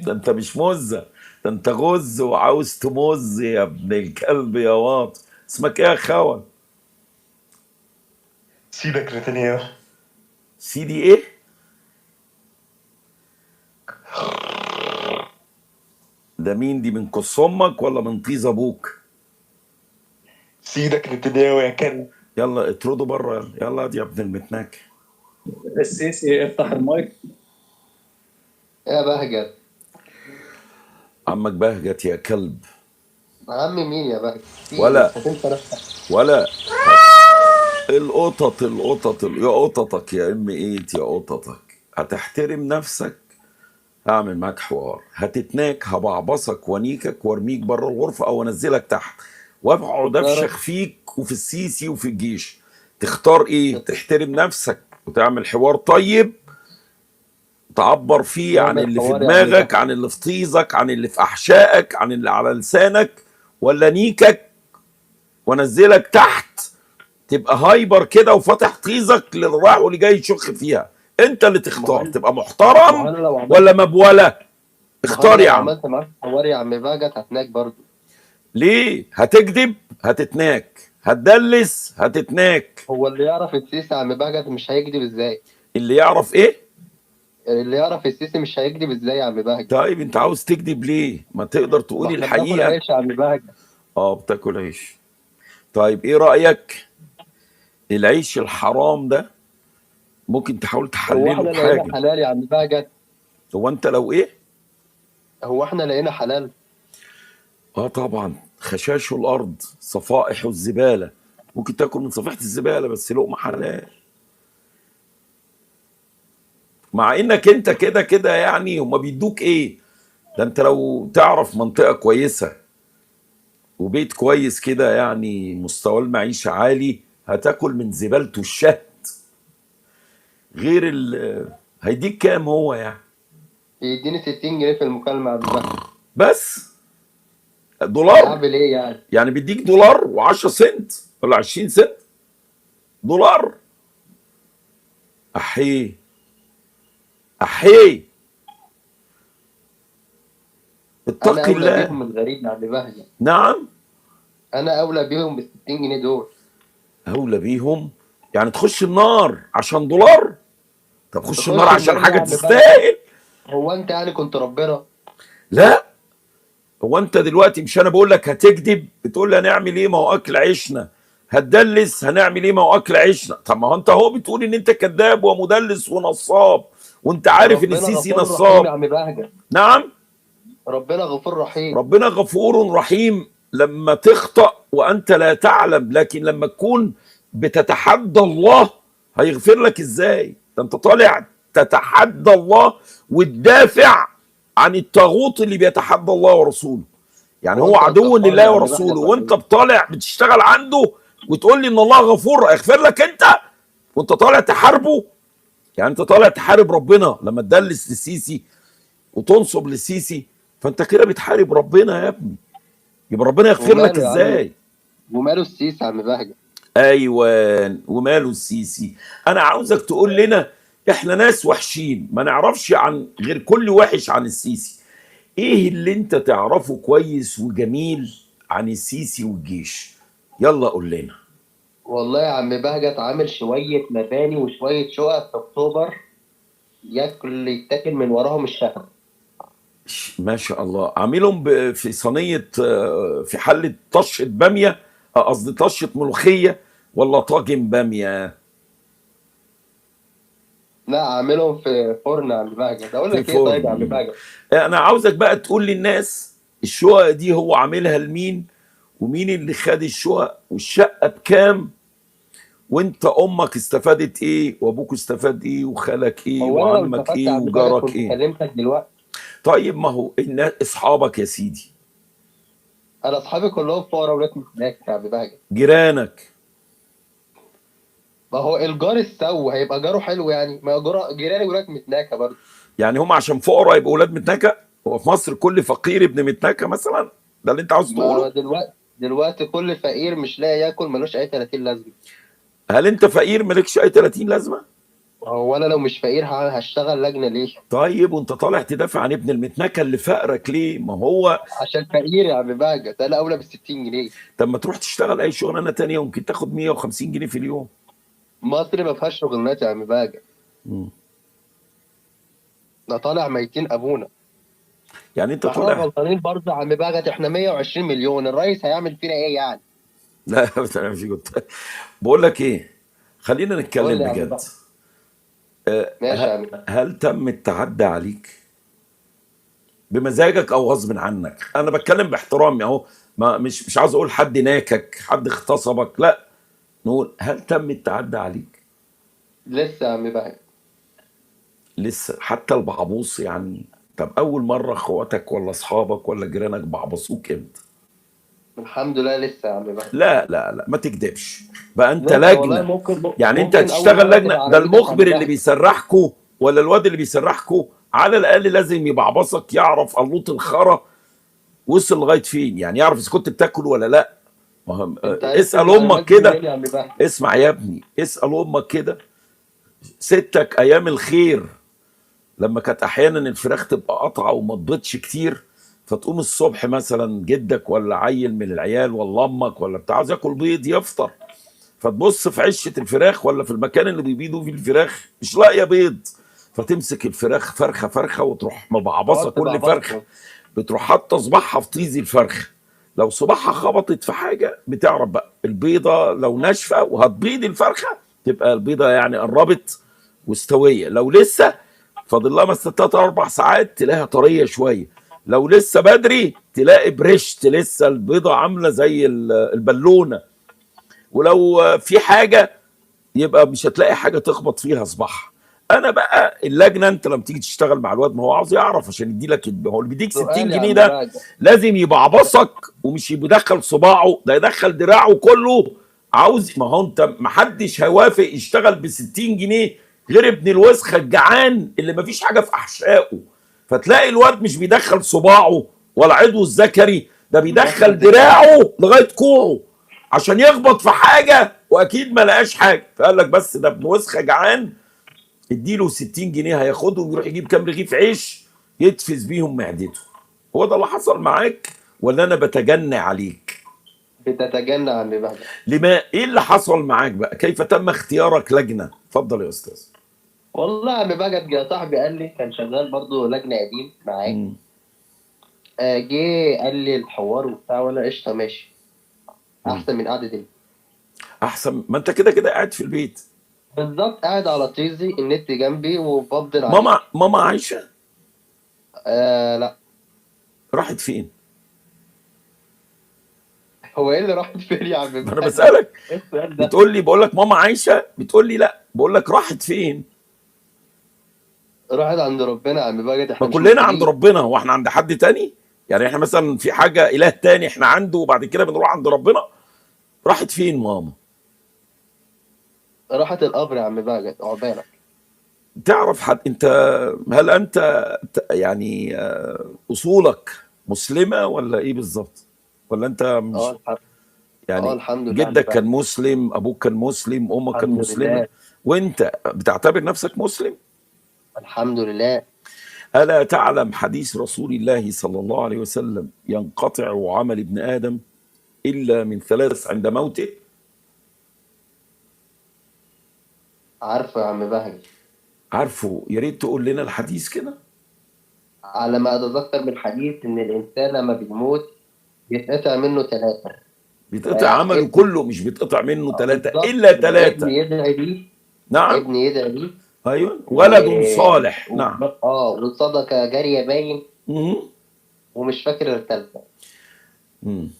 ده انت مش مزة، ده انت غز وعاوز تمز يا ابن الكلب يا واط. اسمك ايه يا خول؟ سيدك نتنياهو. سيدي ايه؟ ده مين دي، من قص امك ولا من طيز ابوك؟ سيدك نتنياهو يا كلب. يلا اطرده بره، يلا يلا يا ابن المتناك. السيسي افتح المايك. يا بهجت. عمك بهجت يا كلب. عمي مين يا بهجت؟ في ايه؟ ولا انت هتنسى نفسك. ولا القطط يا قططك يا ام ايت يا قططك. هتحترم نفسك، هعمل معاك حوار، هتتناك هبعبصك وانيكك وارميك بره الغرفه او انزلك تحت واقعد تعرف افشخ فيك وفي السيسي وفي الجيش. تختار ايه؟ تحترم نفسك وتعمل حوار طيب تعبر فيه عن نعمل اللي في حوار يا عم دماغك، بهجت. عن اللي في طيزك، عن اللي في احشائك، عن اللي على لسانك، ولا نيكك وانزلك تحت تبقى هايبر كده وفاتح طيزك للي رايح واللي جاي يشخ فيها؟ انت اللي ما هو تختار، أنا- تبقى ما هو محترم انا لو عملت ولا مبولة. ما هو انا اختار يا لو عم. عملت معاك حوار يا عم بهجت هتناك برضه. ليه؟ هتكذب هتتناك، هتدلس هتتناك. هو اللي يعرف السيسي يا عم بهجت مش هيكذب ازاي؟ اللي يعرف ايه؟ اللي يعرف السيسي مش هيكذب ازاي يا عم بهجت؟ طيب انت عاوز تكذب ليه؟ ما تقدر ما تقول احنا بناكل الحقيقة. عيش يا عم بهجت. اه بتاكل عيش. طيب ايه رأيك؟ العيش الحرام ده ممكن تحاول هو تحلله احنا لقينا بحاجة. حلال يا عم بهجت؟ هو انت لو ايه؟ هو احنا لقينا حلال؟ اه طبعا، خشاش الارض صفائح الزبالة. ممكن تاكل من صفيحة الزبالة بس لقمة حلال. مع انك انت كده كده يعني هما بيدوك ايه؟ ده انت لو تعرف منطقة كويسة وبيت كويس كده يعني مستوى المعيشة عالي، هتاكل من زبالته الشهد. غير هيديك كام هو يعني؟ يديني 60 جنيه في المكالمة يا عم بهجت. بس دولار. اعمل ايه يعني؟ يعني بيديك دولار و10 سنت ولا 20 سنت دولار. احيه احيه، انا اتقي اولى الله. بيهم من الغريب يا عم بهجت. نعم. انا اولى بيهم بال 60 جنيه دول. اولى بيهم يعني تخش النار عشان دولار؟ طب خش النار تخش عشان النار ليه يا حاجة عم بهجت؟ تستاهل. هو انت يعني كنت ربنا؟ لا، هو انت دلوقتي مش انا بقول لك هتكذب بتقول لي هنعمل ايه ما هو اكل عيشنا، هتدلس هنعمل ايه ما هو اكل عيشنا. طب ما هو انت هو بتقول ان انت كذاب ومدلس ونصاب وانت عارف ان ربنا السيسي غفور رحيم يا نصاب. عم بهجت. نعم. ربنا غفور رحيم. ربنا غفور رحيم لما تخطأ وانت لا تعلم، لكن لما تكون بتتحدى الله هيغفر لك ازاي؟ ده انت طالع تتحدى الله وتدافع عن الطاغوت اللي بيتحدى الله ورسوله. يعني هو هو انت عدو هتكفرني لله يا عم ورسوله بهجت ولا وانت ايه؟ طالع بتشتغل عنده وتقول لي ان الله غفور هيغفر لك انت وانت طالع تحاربه. يعني انت طالع تحارب ربنا لما تدلس للسيسي وتنصب للسيسي، فانت كده بتحارب ربنا يا ابني. يبقى ربنا يغفر لك وماله يا عم؟ ازاي؟ وماله السيسي يا عم بهجت؟ ايوان وماله السيسي. انا عاوزك تقول لنا احنا ناس وحشين ما نعرفش عن غير كل وحش عن السيسي. ايه اللي انت تعرفه كويس وجميل عن السيسي والجيش؟ يلا قول لنا. والله يا عم بهجت عامل شوية مباني وشوية شقق في أكتوبر ياكل يتاكل من وراهم الشهر. ما شاء الله، عاملهم في صينية في حلة طشة بامية، قصدي طشة ملوخية ولا طاجن بامية؟ لا عاملهم في فرن يا عم بهجت. أقول في لك إيه طيب يا عم فرن. بهجت؟ انا عاوزك بقى تقول للناس الشقق دي هو عاملها لمين ومين اللي خد الشقق والشقة بكام، وانت امك استفادت ايه وابوك استفاد ايه وخالك ايه هو أنا لو وعمك استفدت يا ايه عم بهجت وجارك كنت ايه. كلمتك دلوقتي. طيب ما هو الناس اصحابك يا سيدي، أنا أصحابي كلهم فقراء ولاد هناك يا عم بهجت. جيرانك. ما هو الجار السو هيبقى جاره حلو يعني؟ ما جيراني ولاد متناكة برضه. يعني هم عشان فقراء يبقوا اولاد متنكه؟ هو في مصر كل فقير ابن متنكه مثلا؟ ده اللي انت عاوز ما هو تقوله؟ دلوقتي كل فقير مش لاقي ياكل ملوش أي 30 لازمة. هل انت فقير مالكش اي 30 لازمه؟ هو انا لو مش فقير هشتغل لجنه ليه؟ طيب وانت طالع تدافع عن ابن المتنكه اللي فقرك ليه؟ ما هو عشان فقير يا عم بهجت، انا اولى ب 60 جنيه. طب ما تروح تشتغل اي شغلانه تانية يمكن تاخد 150 جنيه في اليوم. مصر ما فيهاش شغلانات يا عم بهجت، مم. ده طالع ميتين ابونا. يعني انت احنا طالع غلطانين برضه يا عم بهجت، احنا 120 مليون، الرئيس هيعمل فينا ايه يعني؟ لا بس انا مش كنت بقول لك ايه، خلينا قول نتكلم لي يا عم بجد. بهجت. ماشي يا عم بهجت. هل تم التعدي عليك بمزاجك او غصب عنك؟ انا بتكلم باحترامي اهو، ما مش عاوز اقول حد ناكك حد اغتصبك، لا، نقول هل تم التعدي عليك؟ لسه يا عم بهجت. لسه حتى البعبوص يعني؟ طب اول مره اخواتك ولا اصحابك ولا جيرانك بعبصوك امتى؟ الحمد لله لسه يا عم بهجت. لا ما تكدبش بقى، انت لسه والله، لجنه. ممكن يعني انت ممكن اول هتشتغل مره تبقى لجنه؟ ده عربيتك المخبر اللي عندها. بيسرحكوا ولا الواد اللي بيسرحكوا على الاقل لازم يبعبصك، يعرف قلوط الخرا وصل لغايه فين، يعني يعرف اذا كنت بتاكل ولا لا. انت عرفت اسال المعلومات امك دي منين كده، يا عم بهجت؟ اسمع يا ابني، اسال امك كده. ستك ايام الخير لما كانت احيانا الفراخ تبقى قطعه وما تبيضش كتير، فتقوم الصبح مثلا جدك ولا عيل من العيال ولا امك ولا بتاع عاوز ياكل بيض يفطر، فتبص في عشه الفراخ ولا في المكان اللي بيبيضوا فيه الفراخ مش لاقيه بيض، فتمسك الفراخ فرخه فرخه وتروح مبعبصه تقعد كل فرخه، تبعبصهم. بتروح حاطه صباعها في طيز الفرخه، لو صباعها خبطت في حاجه بتعرف بقى البيضه لو ناشفه وهتبيض الفرخه تبقى البيضه يعني قربت واستويه، لو لسه فاضل لها مثلا 3 4 ساعات تلاقيها طريه شويه، لو لسه بدري تلاقي بريشت لسه البيضه عامله زي البالونه، ولو في حاجه يبقى مش هتلاقي حاجه تخبط فيها صباحها. انا بقى اللجنه، انت لما تيجي تشتغل مع الواد ما هو عاوز يعرف عشان يدي لك، هو اللي بيديك 60 سؤال يا جنيه عم ده بهجت. لازم يبعبصك ومش يدخل صباعه، ده يدخل دراعه كله. عاوز، ما هو انت ما حدش هيوافق يشتغل ب 60 جنيه غير ابن الوسخه الجعان اللي ما فيش حاجه في احشائه، فتلاقي الواد مش بيدخل صباعه ولا عضو الذكري، ده بيدخل دراعه لغايه كوعه عشان يخبط في حاجه واكيد ما لقاش حاجه، فقال لك بس ده ابن وسخه جعان اديله 60 جنيه هياخدهم ويروح يجيب كام رغيف عيش يتفز بيهم معدته. هو ده اللي حصل معاك ولا انا بتجنى عليك؟ بتتجنى يا عم بهجت. لما ايه اللي حصل معاك بقى؟ كيف تم اختيارك لجنه؟ اتفضل يا استاذ. والله يا عم بهجت، جه صاحبي قال لي، كان شغال برضه لجنه قديم معاك. مم. جه قال لي الحوار وبتاع، وانا قشطه ماشي. مم. احسن من قعده دي. احسن، ما انت كده كده قاعد في البيت. بالظبط، قاعد على طيزي، النت جنبي وبفضل عليه. ماما عايشه؟ لا. راحت فين؟ هو ايه اللي راح فين يا عم ما انا بهجت؟ بسالك، ايه السؤال ده؟ بتقول لي بقول لك ماما عايشه، بتقول لي لا، بقول لك راحت فين؟ راحت عند ربنا يا عم بهجت، ما احنا مش كلنا عند محتاجين. ربنا، هو احنا عند حد تاني؟ يعني احنا مثلا في حاجه اله تاني احنا عنده وبعد كده بنروح عند ربنا؟ راحت فين ماما؟ راحت القبر يا عم بهجت، عقبالك. تعرف حد انت؟ هل انت يعني اصولك مسلمه ولا ايه بالظبط؟ ولا انت اه مش الحمد اه يعني الحمد لله يا عم جدك كان بهجت. مسلم، ابوك كان مسلم، امك كانت الحمد مسلمه، لله. وانت بتعتبر نفسك مسلم؟ الحمد لله. الا تعلم حديث رسول الله صلى الله عليه وسلم ينقطع عمل ابن ادم الا من 3 عند موته؟ عارفه يا عم بهجت. عارفه؟ يا ريت تقول لنا الحديث كده. على ما اتذكر من الحديث ان الانسان لما بيموت بيتقطع منه 3. بيتقطع عمله ابن. كله، مش بيتقطع منه 3 بالظبط، الا ابن 3. يدعي ليه. نعم. ابن يدعي ليه. ايوه، و... ولد صالح، نعم. وصدقه جاريه باين. مم. ومش فاكر الثالثه. مم.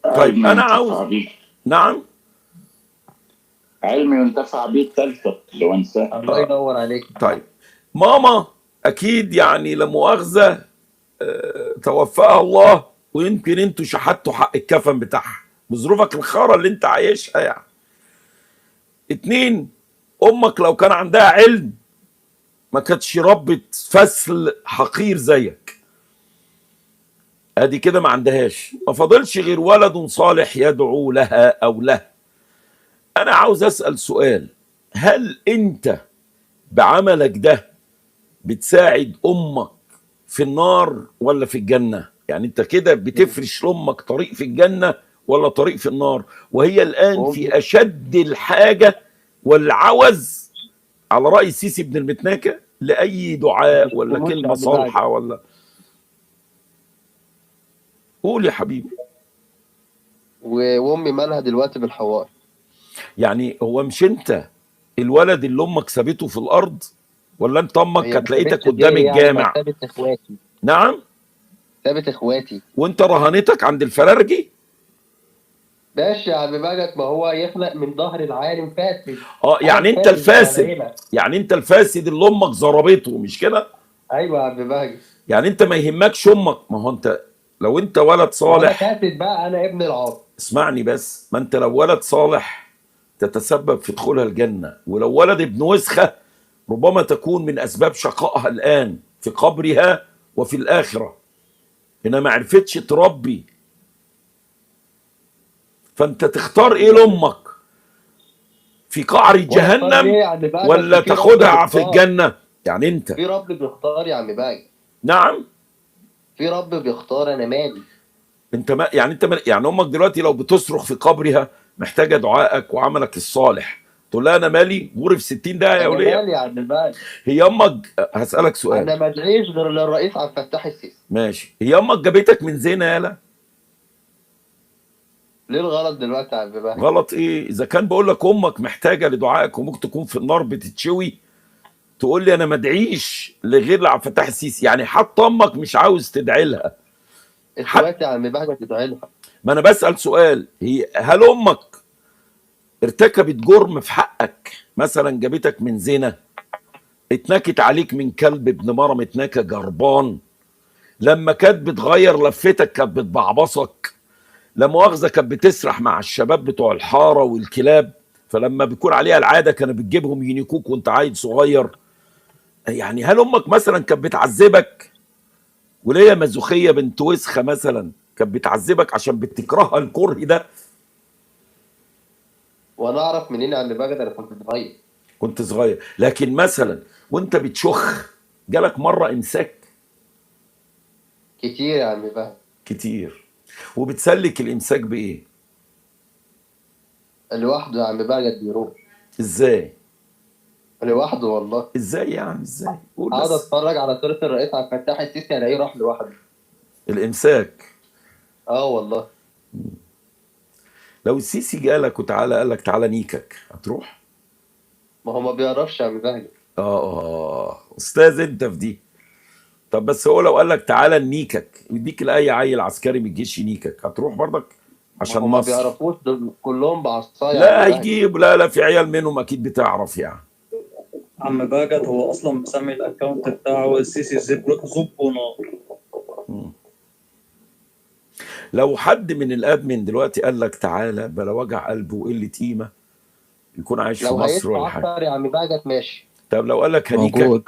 طيب علم انا ينتفع عاوز، به. نعم. علم ينتفع به الثالثة لو انساه. الله ينور عليك. طيب ماما اكيد يعني لا مؤاخذه توفاها الله، ويمكن انتوا شحتوا حق الكفن بتاعها بظروفك الخاره اللي انت عايشها يعني. 2، امك لو كان عندها علم ما كانتش ربت فسل حقير زيك، ادي كده ما عندهاش، ما فاضلش غير ولد صالح يدعو لها او له. انا عاوز اسال سؤال، هل انت بعملك ده بتساعد امك في النار ولا في الجنه؟ يعني انت كده بتفرش لامك طريق في الجنه ولا طريق في النار، وهي الان في اشد الحاجه والعوز على راي السيسي ابن المتناكه لاي دعاء ولا كلمه صالحه ولا. قول يا حبيبي. وامي مالها دلوقتي بالحوار؟ يعني هو مش انت الولد اللي امك سابته في الارض، ولا انت امك هي كانت ما لقيتك سابتش قدام غيري يعني، ما الجامع؟ سابت اخواتي. نعم. سابت اخواتي. وانت رهنتك عند الفرارجي؟ ماشي يا عم مجد، ما هو يخلق من ظهر العالم فاسد. يعني انت الفاسد، يعني انت الفاسد اللي امك ضربته، مش كده؟ ايوه يا عم مجد. يعني انت ما يهمكش امك، ما هو انت لو انت ولد انا صالح. فاسد بقى، انا ابن العاص. اسمعني بس، ما انت لو ولد صالح تتسبب في دخولها الجنة، ولو ولد ابن وسخة ربما تكون من اسباب شقائها الان في قبرها وفي الاخرة، انها ما عرفتش تربي. فانت تختار ايه لامك؟ في قعر جهنم ولا تاخدها في الجنة؟ يعني انت في رب بيختار يا عم باجي. نعم. في رب بيختار، انا مالي. انت ما يعني انت ما يعني امك دلوقتي لو بتصرخ في قبرها محتاجه دعائك وعملك الصالح، تقول لها انا مالي غوري في 60 دقيقه يا انا وليه؟ مالي يا عم باجي. هي امك، هسالك سؤال. انا ما ادعيش غير للرئيس عبد الفتاح السيسي. ماشي، هي امك جابتك من زينه يالا؟ ليه الغلط دلوقتي يا عم باجي؟ غلط ايه؟ اذا كان بقول لك امك محتاجه لدعائك وممكن تكون في النار بتتشوي، تقول لي انا ما ادعيش لغير عبد الفتاح السيسي؟ يعني حتى امك مش عاوز تدعي لها؟ دلوقتي يا عم باجي تدعي لها. ما انا بسال سؤال، هل امك ارتكبت جرم في حقك؟ مثلا جابتك من زنا، اتنكت عليك من كلب ابن مرم اتنكى جربان، لما كانت بتغير لفتك كانت بتبعبصك، لا مؤاخذه كانت بتسرح مع الشباب بتوع الحاره والكلاب، فلما بيكون عليها العاده كانت بتجيبهم ينيكوك وانت عيل صغير. يعني هل امك مثلا كانت بتعذبك؟ وليا مزوخيه بنت وسخه مثلا كانت بتعذبك عشان بتكرهها الكره ده؟ وانا اعرف منين يا عم باجي؟ انا كنت صغير. كنت صغير، لكن مثلا وانت بتشخ جالك مره امساك؟ كتير يا عم باجي. كتير. وبتسلك الامساك بايه؟ لوحده يا عم باجي بيروح. ازاي؟ لوحده والله. ازاي يعني ازاي؟ قول اقعد بس. اتفرج على صورة الرئيس عبد الفتاح السيسي الاقيه راح لوحده. الامساك. اه والله. لو السيسي جالك وتعالى قال لك تعالى نيكك هتروح؟ ما هو ما بيعرفش يا عم باجي. استاذ انت في دي. طب بس هو لو قال لك تعالى نيكك يديك لاي عيل عسكري من الجيش ينيكك هتروح برضك؟ عشان ما هو ما مصر. بيعرفوش دول كلهم بعصايه يا لا عم باجي. هيجيب، لا في عيال منهم اكيد بتعرف يعني. عم باجت هو اصلا مسمي الاكونت بتاعه السيسي زب ونار. لو حد من الادمن دلوقتي قال لك تعالى بلا وجع قلب وقله قيمه، يكون عايش في لو مصر ولا هيدفع حاجه. اكتر يا عم باجت ماشي. طب لو قال لك موجود يا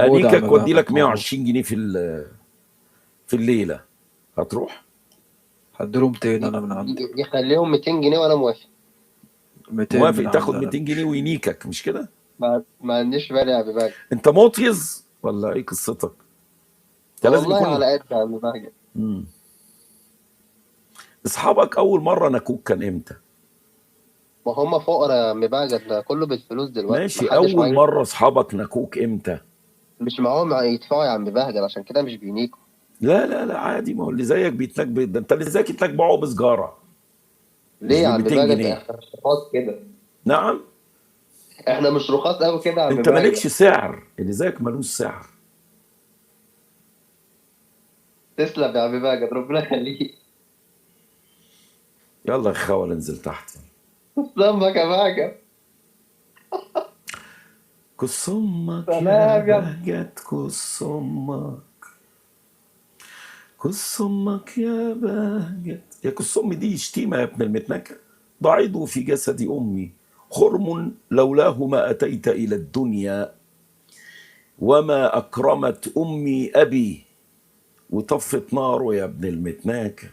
هنيكك عم وادي بهجت لك موجود. 120 جنيه في الليله، هتروح؟ هديله 200 انا من عندي. يخليهم 200 جنيه وانا موافق. 200 موافق من تاخد عندي 200 انا. جنيه وينيكك، مش كده؟ ما عنديش بالي يا عم باجت. انت موطيز ولا ايه قصتك؟ انت لازم والله يكون. على قد يا عم باجت. اصحابك اول مره نكوك كان امتى؟ ما هم فقراء يا عم باجت، ده كله بالفلوس دلوقتي. ماشي، محدش اول معاه. مره اصحابك نكوك امتى؟ مش معاهم يدفعوا يا عم باجت، عشان كده مش بينيكوا. لا عادي، ما هو اللي زيك بيتنك ده انت اللي زيك يتنك باعه بسجاره ليه مش يا ب عم 200 باجت؟ جنيه احنا مش رخاص كده. نعم. احنا مش رخاص قوي كده يا عم انت مالكش باجت. سعر، اللي زيك ملوش سعر. تسلم يا عم باجت، ربنا يخليك. يلا يا خوال انزل تحت. ذنبك يا باجت. كس امك يا سلام يا بهجت، كس امك، كس امك يا بهجت. يا كس امي دي شتيمه يا ابن المتنكه. ضع عضو في جسد امي خرم لولاه ما اتيت الى الدنيا، وما اكرمت امي ابي وطفت ناره يا ابن المتناكه،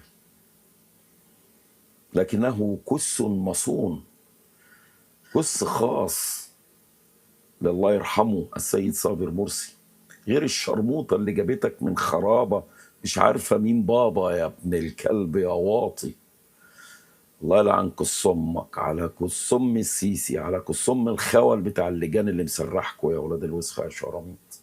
لكنه كس مصون، كس خاص الله يرحمه السيد صابر مرسي، غير الشرموطة اللي جابتك من خرابة مش عارفة مين بابا يا ابن الكلب يا واطي. الله يلعن كصمك، على كصم السيسي، على كصم الخول بتاع اللجان اللي مسرحكوا يا ولاد الوسخة يا شراميط.